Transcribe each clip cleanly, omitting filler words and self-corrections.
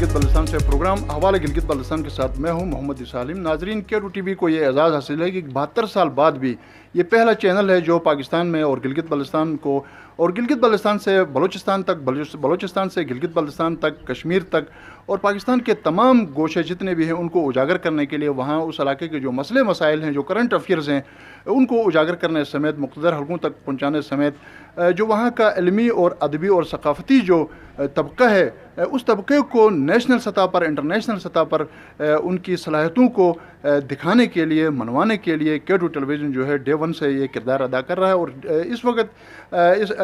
गिलगित बल्तिस्तान से प्रोग्राम हवाले गिलगित बल्तिस्तान के साथ मैं हूं मोहम्मद इसालिम। नाजरीन, K2 TV को ये एजाज़ हासिल है कि 72 साल बाद भी ये पहला चैनल है जो पाकिस्तान में और गिलगित बल्तिस्तान को और गिलगित बल्तिस्तान से बलूचिस्तान तक, बलूचिस्तान से गिलगित बल्तिस्तान तक, कश्मीर तक और पाकिस्तान के तमाम गोशे जितने भी हैं उनको उजागर करने के लिए, वहाँ उस इलाके के जो मसले मसाइल हैं, जो करंट अफेयर्स हैं, उनको उजागर करने समेत, मुख्तदर हलकों तक पहुँचाने समेत, जो वहाँ का इल्मी और अदबी और सकाफ़ती जो तबका है उस तबके को नेशनल सतह पर, इंटरनेशनल सतह पर उनकी सलाहियतों को दिखाने के लिए, मनवाने के लिए K2 टेलीविज़न जो है डे वन से ये किरदार अदा कर रहा है। और इस वक्त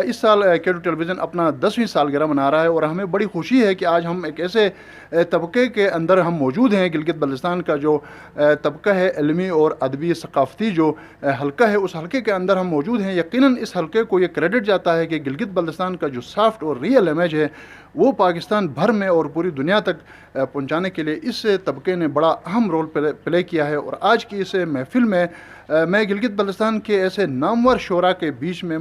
इस साल K2 टेलीविज़न अपना 10वीं सालगिरह मना रहा है और हमें बड़ी खुशी है कि आज हम एक ऐसे तबके के अंदर हम मौजूद हैं। गिलगित बल्तिस्तान का जो तबका है, इल्मी और अदबी सकाफ़ती जो हल्का है, उस हल्के के अंदर हम मौजूद हैं। यकीनन इस हल्के को ये क्रेडिट जाता है कि गिलगित बल्तिस्तान का जो सॉफ्ट और रियल इमेज है वो पाकिस्तान भर में और पूरी दुनिया तक पहुंचाने के लिए इस तबके ने बड़ा अहम रोल प्ले किया है। और आज की इस महफिल में मैं गिलगित बल्तिस्तान के ऐसे नामवर शोरा के बीच में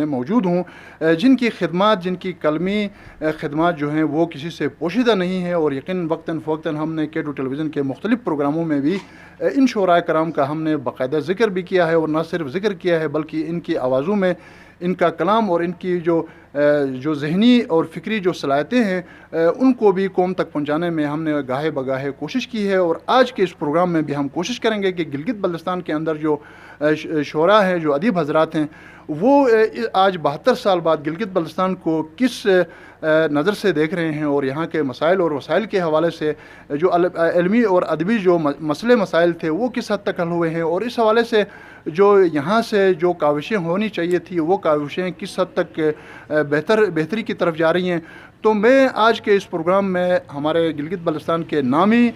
मौजूद हूँ जिनकी खिदमत, जिनकी कलमी खिदमत जो हैं वो किसी से पोशीदा नहीं है। और यकीन वक्तन फ़वक्तन हमने K2 टेलीविज़न के मुख्तलिफ़ प्रोग्रामों में भी इन शोरा कराम का हमने बाकायदा ज़िक्र भी किया है। और न सिर्फ ज़िक्र किया है बल्कि इनकी आवाज़ों में इनका कलाम और इनकी जो ज़हनी और फ़िक्री जो सलाहियतें हैं उनको भी कौम तक पहुंचाने में हमने गाहे बगाहे कोशिश की है। और आज के इस प्रोग्राम में भी हम कोशिश करेंगे कि गिलगित बल्तिस्तान के अंदर जो शोरा हैं, जो अदीब हजरात हैं, वो आज 72 साल बाद गिलगित बल्तिस्तान को किस नज़र से देख रहे हैं और यहाँ के मसाइल और वसाइल के हवाले से जो इल्मी और अदबी जो मसले मसाइल थे वो किस हद तक हल हुए हैं, और इस हवाले से जो यहाँ से जो काविशें होनी चाहिए थी वो काविशें किस हद तक बेहतरी की तरफ जा रही हैं। तो मैं आज के इस प्रोग्राम में हमारे गिलगित बल्तिस्तान के नामी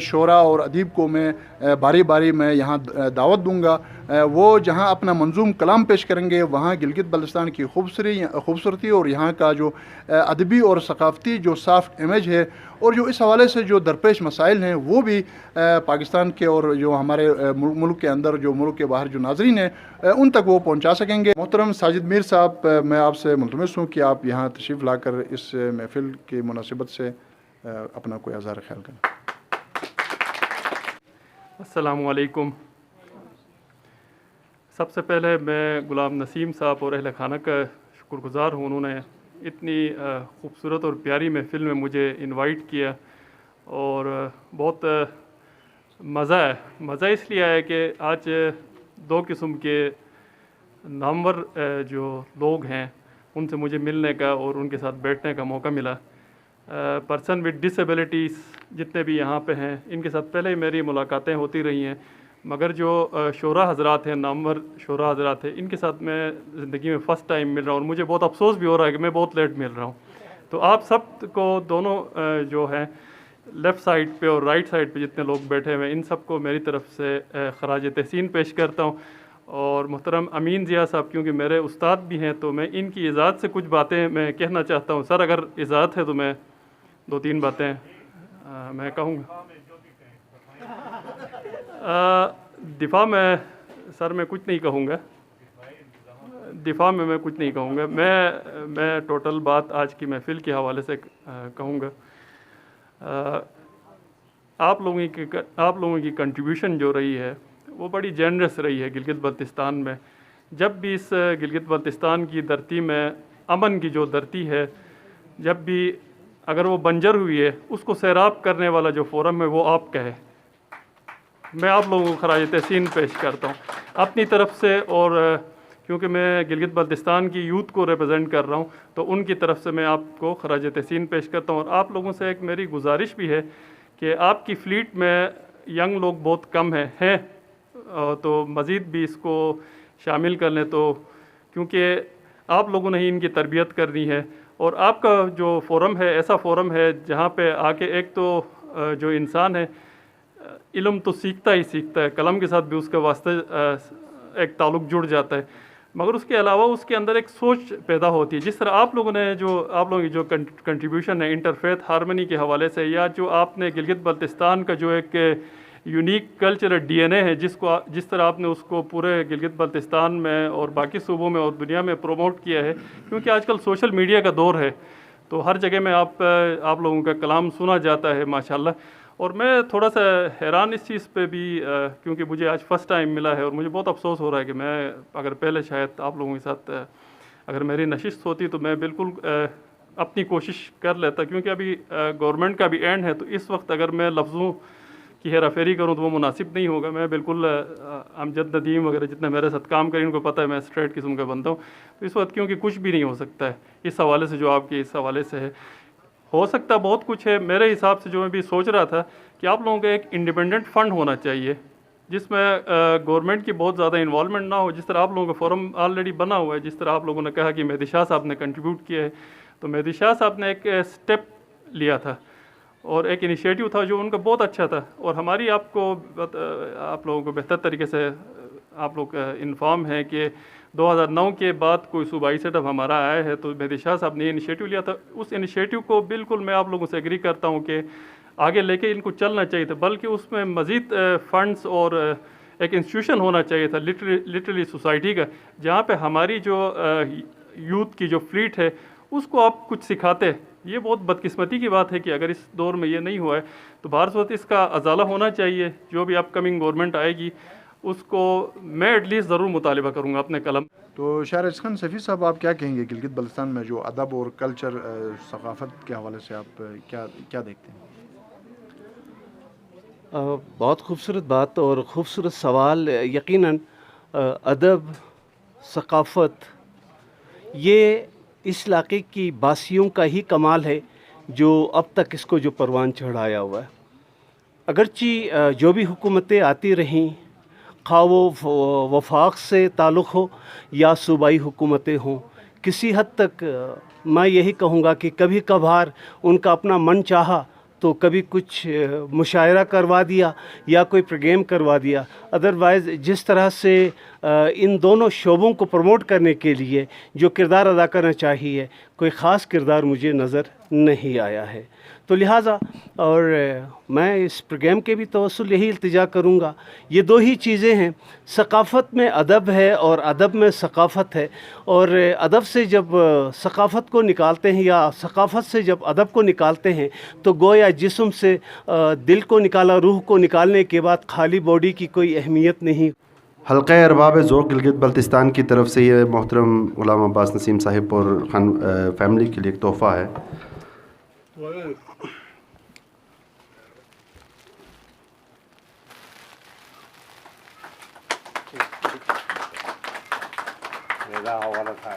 शोरा और अदीब को मैं बारी बारी में यहाँ दावत दूँगा। वो जहाँ अपना मंजूम कलाम पेश करेंगे वहाँ गिलगित बल्तिस्तान की खूबसूरती और यहाँ का जो अदबी और सकाफ़ती जो सॉफ्ट इमेज है और जो इस हवाले से जो दरपेश मसाइल हैं वो भी पाकिस्तान के और जो हमारे मुल्क के अंदर, जो मुल्क के बाहर जो नाजरीन हैं उन तक वो पहुँचा सकेंगे। मोहतरम साजिद मीर साहब, मैं आपसे मुल्तमस हूँ कि आप यहाँ तशरीफ़ लाकर इस महफिल की मुनासिबत से अपना कोई इज़हार ख्याल करें। अस्सलामु अलैकुम। सबसे पहले मैं गुलाम नसीम साहब और अहल खाना का शुक्रगुज़ार हूँ, उन्होंने इतनी खूबसूरत और प्यारी महफिल में मुझे इनवाइट किया और बहुत मज़ा इसलिए आया कि आज दो किस्म के नामवर जो लोग हैं उनसे मुझे मिलने का और उनके साथ बैठने का मौका मिला। पर्सन विद डिसेबिलिटीज़ जितने भी यहाँ पे हैं इनके साथ पहले ही मेरी मुलाकातें होती रही हैं, मगर जो शोरा हजरात हैं, नामवर शोरा हजरात हैं, इनके साथ मैं ज़िंदगी में फ़र्स्ट टाइम मिल रहा हूँ और मुझे बहुत अफसोस भी हो रहा है कि मैं बहुत लेट मिल रहा हूँ। तो आप सब को दोनों जो हैं लेफ़्ट साइड पे और राइट साइड पे जितने लोग बैठे हुए हैं इन सब को मेरी तरफ से ख़राज तहसीन पेश करता हूँ। और मोहतरम अमीन ज़िया साहब क्योंकि मेरे उस्ताद भी हैं तो मैं इनकी इजाज़त से कुछ बातें मैं कहना चाहता हूँ। सर अगर इजाज़त है तो मैं 2-3 बातें मैं कहूँगा। दिफा में सर मैं कुछ नहीं कहूँगा, दिफा में मैं कुछ नहीं कहूँगा। मैं टोटल बात आज की महफिल के हवाले से कहूँगा। आप लोगों की कंट्रीब्यूशन जो रही है वो बड़ी जेनरस रही है गिलगित बल्तिस्तान में। जब भी इस गिलगित बल्तिस्तान की धरती में अमन की जो धरती है, जब भी अगर वो बंजर हुई है उसको सैराब करने वाला जो फोरम है वो आपका है। मैं आप लोगों को ख़राज तहसीन पेश करता हूँ अपनी तरफ से, और क्योंकि मैं गिलगित बल्तिस्तान की यूथ को रिप्रेजेंट कर रहा हूँ तो उनकी तरफ से मैं आपको ख़राज तहसीन पेश करता हूँ। और आप लोगों से एक मेरी गुजारिश भी है कि आपकी फ़्लीट में यंग लोग बहुत कम हैं तो मज़ीद भी इसको शामिल कर लें, तो क्योंकि आप लोगों ने ही इनकी तरबियत करनी है। और आपका जो फोरम है ऐसा फोरम है जहाँ पे आके एक तो जो इंसान है इल्म तो सीखता ही सीखता है, कलम के साथ भी उसका वास्ते एक ताल्लुक़ जुड़ जाता है, मगर उसके अलावा उसके अंदर एक सोच पैदा होती है। जिस तरह आप लोगों की जो कंट्रीब्यूशन है इंटरफेथ हारमनी के हवाले से, या जो आपने गिलगित बल्तिस्तान का जो एक यूनिक कल्चरल DNA है जिस तरह आपने उसको पूरे गिलगित बल्तिस्तान में और बाकी सूबों में और दुनिया में प्रमोट किया है, क्योंकि आजकल सोशल मीडिया का दौर है تو ہر جگہ میں آپ لوگوں کا کلام سنا جاتا ہے ماشاءاللہ. اور میں تھوڑا سا حیران اس چیز پہ بھی کیونکہ مجھے آج فرسٹ ٹائم ملا ہے اور مجھے بہت افسوس ہو رہا ہے کہ میں اگر پہلے شاید آپ لوگوں کے ساتھ اگر میری نشست ہوتی تو میں بالکل اپنی کوشش کر لیتا, کیونکہ ابھی گورنمنٹ کا بھی اینڈ ہے, تو اس وقت اگر میں لفظوں کی ہیرا پھیری کروں تو وہ مناسب نہیں ہوگا. میں بالکل امجد ندیم وغیرہ جتنے میرے ساتھ کام کریں ان کو پتہ ہے میں اسٹریٹ قسم کا بنتا ہوں. تو اس وقت کیونکہ کچھ بھی نہیں ہو سکتا ہے اس حوالے سے جو آپ کے اس حوالے سے ہے, ہو سکتا بہت کچھ ہے. میرے حساب سے جو میں بھی سوچ رہا تھا کہ آپ لوگوں کا ایک انڈیپینڈنٹ فنڈ ہونا چاہیے جس میں گورنمنٹ کی بہت زیادہ انوالومنٹ نہ ہو. جس طرح آپ لوگوں کا فورم آلریڈی بنا ہوا ہے, جس طرح آپ لوگوں نے کہا کہ مہدی شاہ صاحب نے کنٹریبیوٹ کیا ہے, تو مہدی شاہ صاحب نے ایک اسٹیپ لیا تھا اور ایک انیشیٹو تھا جو ان کا بہت اچھا تھا. اور ہماری آپ لوگوں کو بہتر طریقے سے آپ لوگ انفارم ہیں کہ 2009 کے بعد کوئی صوبائی سیٹ اپ ہمارا آیا ہے, تو مہدی شاہ صاحب نے انیشیٹو لیا تھا. اس انیشیٹو کو بالکل میں آپ لوگوں سے ایگری کرتا ہوں کہ آگے لے کے ان کو چلنا چاہیے تھا, بلکہ اس میں مزید فنڈز اور ایک انسٹیٹیوشن ہونا چاہیے تھا لٹرلی سوسائٹی کا, جہاں پہ ہماری جو یوتھ کی جو فلیٹ ہے اس کو آپ کچھ سکھاتے. یہ بہت بدقسمتی کی بات ہے کہ اگر اس دور میں یہ نہیں ہوا ہے تو بہر صورت اس کا ازالہ ہونا چاہیے. جو بھی اپ کمنگ گورنمنٹ آئے گی اس کو میں ایٹ لیسٹ ضرور مطالبہ کروں گا اپنے قلم. تو شاہرز خان صفی صاحب, آپ کیا کہیں گے گلگت بلتستان میں جو ادب اور کلچر ثقافت کے حوالے سے آپ کیا دیکھتے ہیں؟ بہت خوبصورت بات اور خوبصورت سوال. یقیناً ادب, ثقافت یہ اس علاقے کی باسیوں کا ہی کمال ہے جو اب تک اس کو جو پروان چڑھایا ہوا ہے. اگرچہ جو بھی حکومتیں آتی رہیں, خواہ وہ وفاق سے تعلق ہو یا صوبائی حکومتیں ہوں, کسی حد تک میں یہی کہوں گا کہ کبھی کبھار ان کا اپنا من چاہا تو کبھی کچھ مشاعرہ کروا دیا یا کوئی پروگرام کروا دیا. ادروائز جس طرح سے ان دونوں شعبوں کو پروموٹ کرنے کے لیے جو کردار ادا کرنا چاہیے, کوئی خاص کردار مجھے نظر نہیں آیا ہے. تو لہٰذا اور میں اس پروگرام کے بھی توسل یہی التجا کروں گا, یہ دو ہی چیزیں ہیں, ثقافت میں ادب ہے اور ادب میں ثقافت ہے. اور ادب سے جب ثقافت کو نکالتے ہیں یا ثقافت سے جب ادب کو نکالتے ہیں تو گویا جسم سے دل کو نکالا, روح کو نکالنے کے بعد خالی باڈی کی کوئی اہمیت نہیں. حلقہ ارباب ذوق گلگت بلتستان کی طرف سے یہ محترم غلام عباس نسیم صاحب اور خان فیملی کے لیے ایک تحفہ ہے. حوالہ تھا